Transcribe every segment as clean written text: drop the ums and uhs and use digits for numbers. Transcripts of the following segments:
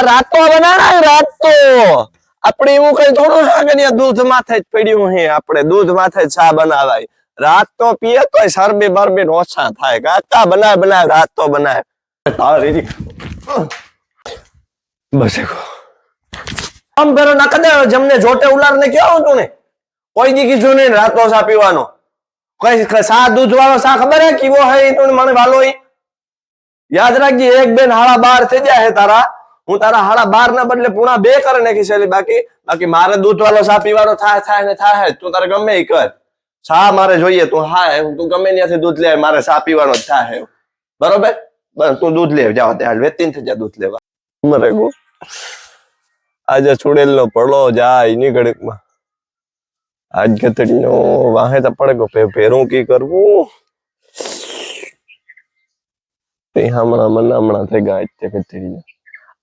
રાતો બનાના રાતો આપણે એવું કઈ થોડું આગળ દૂધ માથે જ પડ્યું હે આપણે દૂધ માથે જ ચા બનાવાય રાત તો પીએ તો શરબી બરબી ઓછા થાય કાકા બનાય રાત તો બનાય બસ આમ પેલો ના કદે જમને જોટે ઉલાર ને કેવું હતું ને કોઈ દી કીધું નહીં રાતો ચા પીવાનો કઈ સા દૂધ વાળો સા ખબર હે કેવો હે તો મને વાલો યાદ રાખજે 1 2 12 થઈ જાય તારા હું તારા 12 ના બદલે પૂણા 2 કરી નાખી છે બાકી મારે દૂધ વાળો ચા પીવાનો થાય તું તારે ગમે એ કર ચા મારે જોઈએ તું તું ગમે ત્યાંથી દૂધ લે મારે ચા પીવાનો જ થાય બરોબર બસ તું દૂધ લે જાવ ત્યાં વેતીન થઈ જા દૂધ લેવા મરે ગો આજે છોડેલ નો પડલો જાય ની ઘડીકમાં આજ ગતડી નો વાહે તો પડે ગો ફેરું કી કરવું હમણાં થઈ ગયા છે ગતડી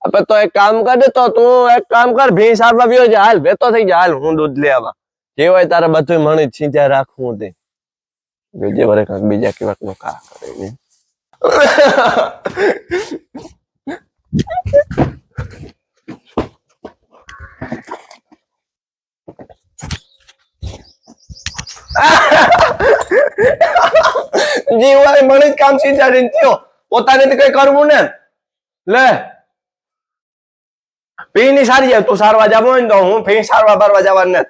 અબે તો એક કામ કર દે તો તું એક કામ કર ભેંસ આરવા વ્યો જા હાલ વેતો થઈ જા હાલ હું દૂધ લે આવા જે હોય તારે બધું મણી છીંચ્યા રાખવું તે જે વરે કાંક બીજા કેવાક નો કા કરે જીવાય મને જ કામ છીંચાડીને થયો પોતાને કઈ કરવું ને લે ભી ની સારી જાય તું સારવા જાવ ને તો હું ભી સારવા બારવા જવા ને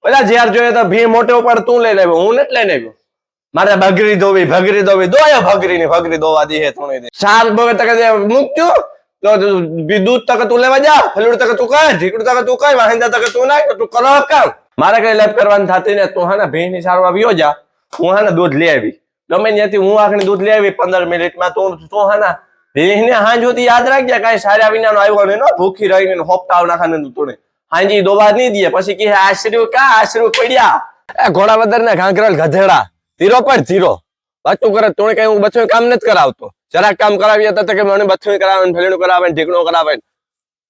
બધા જ્યાર જોઈએ તો ભી મોટે ઉપર તું લઈ લેવો હું નથી લઈ લેવો મારે ભગરી ધોવી દોયા ભગરી ધોવા દી હે થોડી દે સાર બગર તક મૂકજો તો દૂધ તક તું લેવા જા ફલૂડ તક તું કર ઢીકડું તક તું કર વાહિંદા તક તું નાખ તું કરો કામ મારે કઈ લેપ કરવાની થતી ને તું હા ભી ની સારવા વ્યો જા હું હા દૂધ લઈ આવી ગમે ત્યાંથી હું આખણી દૂધ લઈ આવી 15 મિનિટમાં તું હા ભેંસને હાંજ હોતી યાદ રાખજે કઈ સારા વિનાનો આવ્યો ને ભૂખી રહીને હોપટાવ નાખાને તું હાંજી દોવા નહીં દે પછી કે આશરું પડ્યા ઘોડા વદર ને ઘાંઘરલ ગધેડા ધીરો બચ્ચું કરે તું કઈ હું બચ્ચું કામ નથી કરાવતો જરાક કામ કરાવી તો કે મને બચ્ચું કરાવે ફેલીનું કરાવે ઢીકણો કરાવે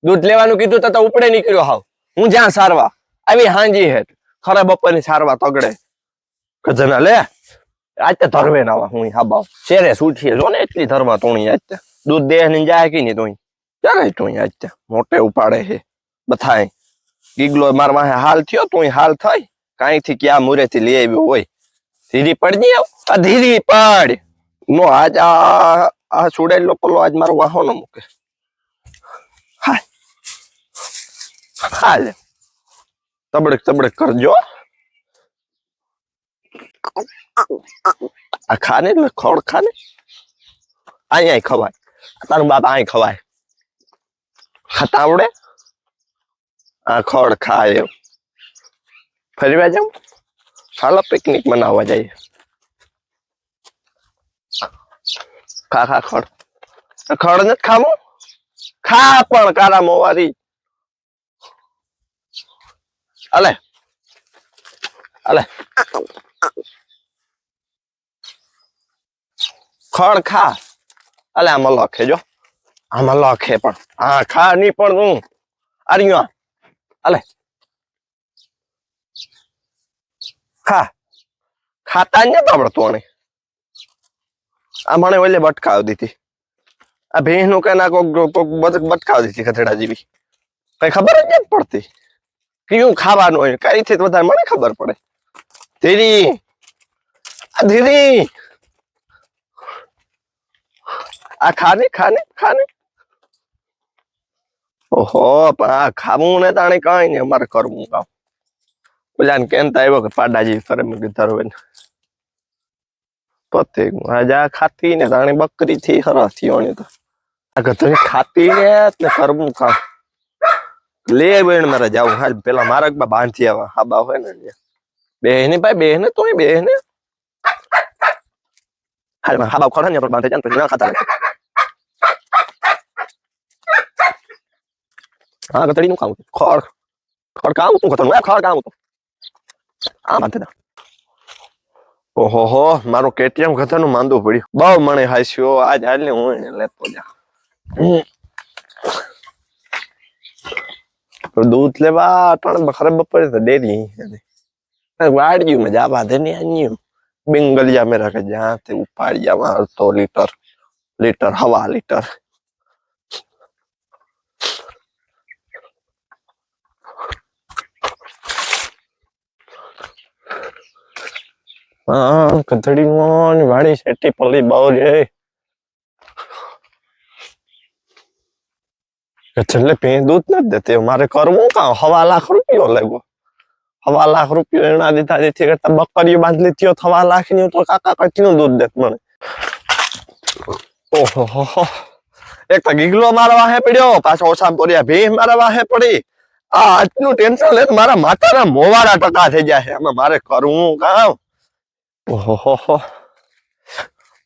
દૂધ લેવાનું કીધું તો ઉપડે નીકળ્યો હાવ હું જ્યાં સારવા આવી હાંજી હેઠ ખરા બપોરની સારવા તગડે ગધેડા લે આજ તો ધરવે ના હું હાબાવ શેરે સૂઠીએ જો ને એટલી ધરવા તોણી આજ દૂધ દેહ ને જાય કે નહીં તું ચાલે તું આજ મોટે ઉપાડે હે બથાય ગીગલો માર વાહે હાલ થયો તું હાલ થઈ કાઈ થી ક્યાં મુરે થી લઈ આવ્યો હોય ધીરી પડ દે આ ધીરી પડ નો આજ આ છોડેલો પલો આજ મારો વાહો ન મૂકે હાલ તબડક કરજો આ ખાને ખોડ ખાને અહીંયા ખવાય તારું બાપા અહીં ખવાય ખાતા આવડે આ ખોડ ખાય ફરવા જાઉં ચાલો પિકનિક મનાવવા જઈએ ખા ખોડ નથી ખાવું ખા પણ કારા મોવારી અલે ખડ ખા અલે આમાં લખે જો આમાં લખે પણ હા ખા ની પણ હું આર્યો અલે ખાતા ને આવડતું ને આ મને ઓલે બટકાવી દીધી આ ભેંસ નું કે ના કોક બટકાવી દીધી ગધેડા જેવી કઈ ખબર જ નથી પડતી કયું ખાવાનું હોય કઈ થી વધારે મને ખબર પડે ધીરી આ ખાને ઓહો પણ આ ખાવું ને તાણે કઈ ને અમારે કરવું કામ પેલા કેનતા આવ્યો કે પાડા જેવી કરે મેં કીધું હોય પતે આજા ખાતી ને તાણે બકરી થી હરસ થયો તો આ ગધરી ખાતી ને કરવું કામ લે બેન મારે જાવું હાલ પેલા માર્ગમાં બાંધી આવા હાબા હોય ને બેહને ભાઈ બેહને તોય બેહને હાલ હાબા ખોરા ને બાંધે જાન પછી ના ખાતા હા ગધડી નું ખાવું ખોડ ખાવું તું ખતર ખોડ ખાવું તું આ બાંધે દા ઓહો મારું કેટીએમ ગધાનું માંદું પડ્યું બહુ મને હાસ્યો આજ હાલ ને હું લેતો જા दूध लेवा खराब बपरे तो डेरी वाड़ियों में जा बाधे नहीं आनी बेंगलिया में रखे जहाँ थे उपाड़िया वहां 100 लीटर हवा लीटर હા કથળીમાં વાળી શેટી પલ્લી બહુ છે છેલ્લે પે દૂધ નથી દેતી મારે કરવું કાં 1.5 લાખ રૂપિયો લાગ્યો 1.5 લાખ રૂપિયો એના દીધા જેથી કરતા બકરીઓ બાંધી લીધી 1.5 લાખ ની તો કાકા કચનું દૂધ દેત મને ઓહો હો એક તો ગીગલો મારા વાહે પડ્યો પાછો ઓછા પડ્યા ભી મારા વાહે પડી આ આટલું ટેન્શન લે મારા માથાના મોવાડા ટકા થઈ જાય છે આમાં મારે કરવું કામ ઓહો હો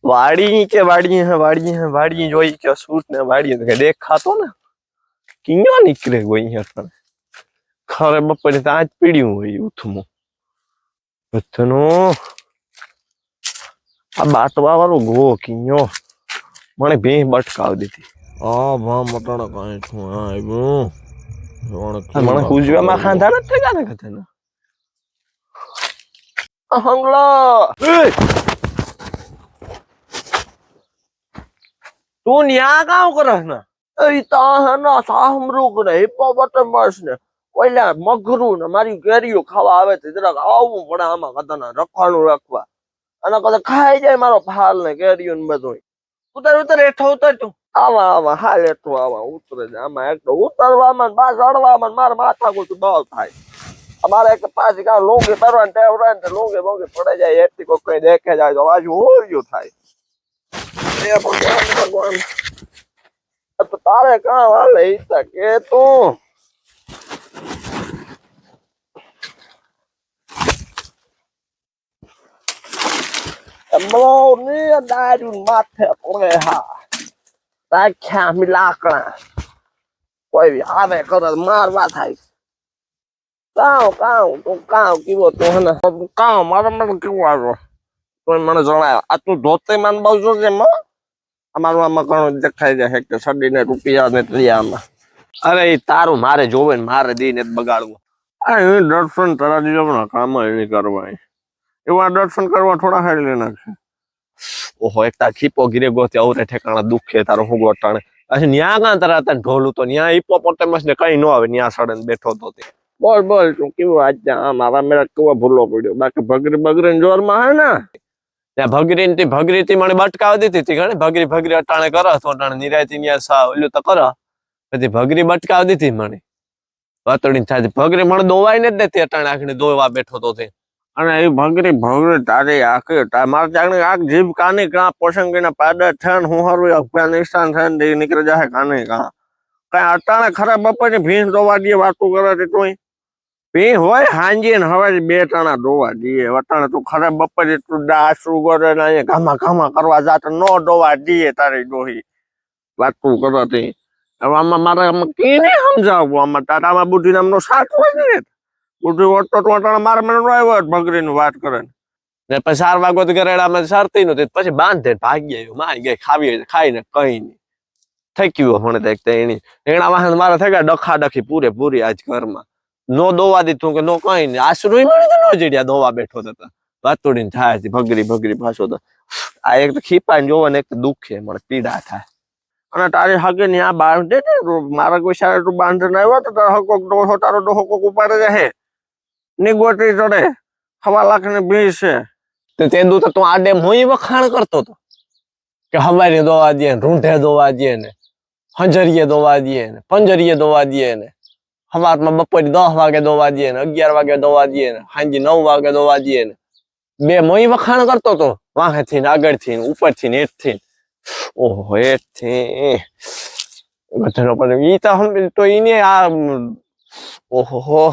વાડી કે વાડી જોઈ કે સૂટ ને વાડી કે દેખાતો ને કિયો નીકળે ગઈ અહીંયા ખરે બપોરે તો આજ પીડ્યું હોય ઉથમું ઉથનું આ બાટવા વાળું ગો કિયો મને ભી બટકાવ દીધી ભા મટાણા કાંઈ છું આવ્યું મને કુજવામાં ખાંધા નથી થયા ને કથે હંગલા તું ન્યા કામ કરસ ને એ તા સામરૂક ને હિપ્પોપોટેમસ ને ઓલા મગરું ને મારી કેરીઓ ખાવા આવે છે જરાક આવવું પડે આમાં કદાના રખવાનું રાખવા અને કદાચ ખાઈ જાય મારો ફાલ ને કેરીઓ ને બધું ઉતર હેઠો ઉતર તું આમાં હાલ હેઠો આમાં ઉતરે છે આમાં એક ઉતરવામાં બા ચડવામાં મારા માથા કુછ બહુ થાય અમારે એક પાછી કા લોંગે તરવાને ટેવ રહે ને લોંગે પડે જાય એથી કોઈ કઈ દેખે જાય તો બાજુ હોર્યું થાય એ ભગવાન તો તારે કાં હાલે ઈતા કે તું મોની દારૂ માથે પડે હા રાખ્યા મી લાકડા કોઈ આવે કરે મારવા થાય કાવ કેવો તો હે ને કાવ મારા કેવો આવ્યો કોઈ મને જણાય આ તું ધોતે માન બહુ જોજે અમારું આમાં ઘણું દેખાઈ જાય કે સડીને રૂપિયા ને ત્રિયામાં અરે એ તારું મારે જોવે ને મારે દઈને બગાડવું આ એ દર્શન તારા જીવના કામ નહીં કરવા એવા દર્શન કરવા થોડા હારી નાખશે ઓહો એક તાર ખીપો ગીરે ગોતે અવરે ઠેકાણા દુખે તારો હું ગોટાણે પછી ન્યા કાં તારા તને ઢોલું તો ન્યા હિપ્પોપોટેમસ ને કઈ ન આવે ન્યા સડન બેઠો તો તે બોલ તું કેવું આજ મારા મેળા કેવો ભૂલો પડ્યો બાકી ભગરી જોરમાં હે ને ત્યાં ભગરી મને બટકાવ દીધી હતી ઘણી ભગરી અટાણે કરો તો અટાણે નિરાયતી ન્યા ઓલું તો કરો પછી ભગરી બટકાવ દીધી મને વાતડી થાય ભગરી મને દોવાઈ ને જ નથી અટાણે આખી દોવા બેઠો તો તે અને એ ભગરી તારી આખી મારે જાણે આખ જીભ કાની કાં પોસંગીના પાડા થયા ને હું હારું અફઘાનિસ્તાન થયા ને નીકળી જાય કાની કાં કઈ અટાણે ખરા બપોરની ભીંસ દોવા દઈએ વાતું કરે છે તું ભીં હોય હાંજી ને હવે 2 ટાણા દોવા દઈએ અટાણે તું ખરા બપોરે તું દાસુ કરે ને અહીંયા ઘામા કરવા જાત નો દોવા દઈએ તારી ડોહી વાતું કરતી હવે આમાં મારે કેને સમજાવવું આમાં તારામાં બુદ્ધિ નામનો સાથ હોય ને બુદ્ધિ ઓટો ટોટાણા મારે મને આવ્યો ભગરીની વાત કરે ને પછી 4 વાગો ગરેડામાં સરતી નતી પછી બાંધે ભાગી આવ્યો મારી ગઈ ખાઈને કઈ નહીં થઈ ગયું મને તો એક તો એના વાહન મારે થઈ ગયા ડખી પૂરેપૂરી આજ ઘરમાં નો દોવા દીધું કે નો કઈ નહીં આશરું મળે તો નો જડ્યા દોવા બેઠો હતા વાતુડીને થાય છે ભગરી પાછો તો આ એક તો ખીપાઈને જોવા ને એક તો દુખે મને પીડા થાય અને તારી હગે ને આ બાંધે ને મારા કોઈ સારા તું બાંધને આવ્યો તો તારો હકો ડોહો તારો ડોહો કોક ઉપાડે જાય નિગોટી ચડે 1.5 લાખ ની ભીંસ છે તે દુ તો તું આડે મોઈ વખાણ કરતો હતો કે હવારે દોવા દે રૂંઢે દોવા દે ને હંજરીએ દોવા દે ને પંજરીએ દોવા દે ને સવારમાં બપોરે 10 વાગે દોવા દે ને 11 વાગે દોવા દે ને સાંજે 9 વાગે દોવા દે ને 2 મોઈ વખાણ કરતો હતો વાહેથી ને આગળથી ને ઉપરથી ને હેઠથી ઓહો હેઠથી બધાનો પણ ઈ તો ઈને આ ઓહો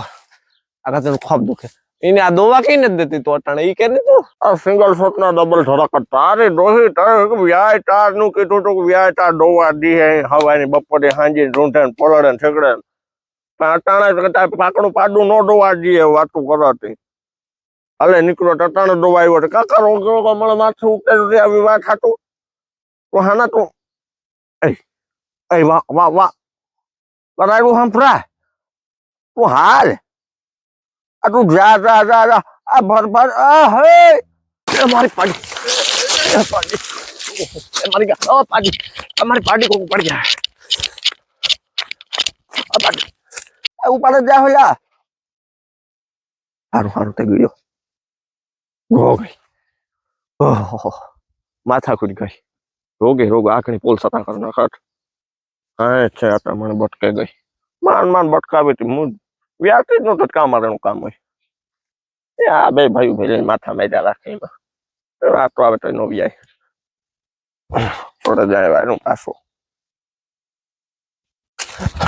આ તને ખૂબ દુખે એને આ દોવા કઈ નથી દેતી તો અટાણે ઈ કે ને તું આ સિંગલ શોટ ના ડબલ ધડક તારે ડોહી તારે વ્યાય તાર નું કીધું તો વ્યાય તાર દોવા દી હે હવારે બપોરે સાંજે રૂંઢે ને પલળે ને ઠેકડે પણ અટાણે પાકડું પાડું નો દોવા દઈએ વાતું કરતી હાલે નીકળો અટાણે દોવા આવ્યો કાકા રોગ મળે માથું ઉકેલ આવી વાત હાતું તો હાના તું એ વાહ બરાડું સંભળાય તું હાલ આ તું જા આ ભર હે મારી પાડી મારી પાડી અમારી પાડી કોક પડી જાય ઉપાડે જા હોલા સારું થઈ ગયો ગઈ ઓહો માથા કુડી ગઈ રોગ આંખની પોલ સતા કર નાખત હા છે આટા મને બટકે ગઈ માન બટકાવી હતી હું વ્યાતી જ નતો કામ મારેનું કામ હોય એ આ બે ભાઈ ભાઈ માથા મેડા રાખે એમાં રાતો આવે તો નો વ્યાય થોડે જાય વાયનું પાછો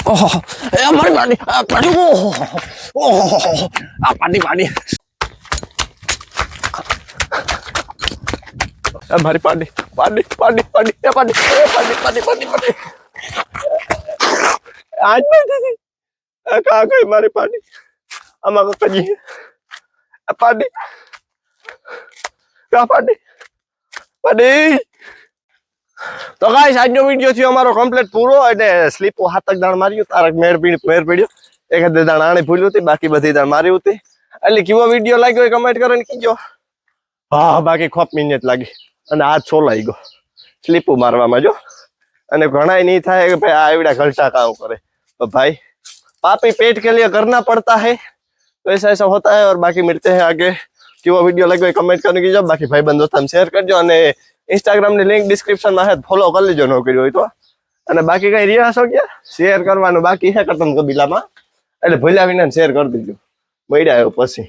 ઓહો એ મારી પાડી આ પાડી ઓહો આ પાડી મારી પાડી આજ નથી કા કઈ મારી પાડી આમાં કજી આ પાડી કા પાડી તો ગાઈસ આજનો વિડિયો થયો અમારો કમ્પ્લીટ પૂરો એટલે સ્લીપો હાથક દાણ માર્યું તારક મેર પડ્યો એકાદ દાણ આણી ભૂલ્યું હતી બાકી બધી દાણ મારી હતી એટલે કેવો વિડિયો લાગ્યો એ કમેન્ટ કરીને કીજો હા બાકી ખોપ મિનિટ લાગી અને હાથ છોલાઈ ગયો સ્લીપો મારવામાં જો અને ઘણાય नहीं થાય કે ભાई आवड़ा घलटा काम करे तो भाई पापी पेट के लिए करना पड़ता है तो ऐसा होता है और बाकी मिलते हैं आगे કેવો વિડિયો લાગ્યો એ કમેન્ટ કરીને કીજો બાકી ભાઈ બંધો તમે શેર કરજો અને ઇન્સ્ટાગ્રામ ની લિંક ડિસ્ક્રિપ્શન માં છે ફોલો કરી લેજો ન કર્યો હોય તો અને બાકી કઈ રહ્યા છો કે શેર કરવાનું બાકી છે કતમ કબીલામાં એટલે ભૂલ્યા વિના શેર કરી દેજો મળ્યા પછી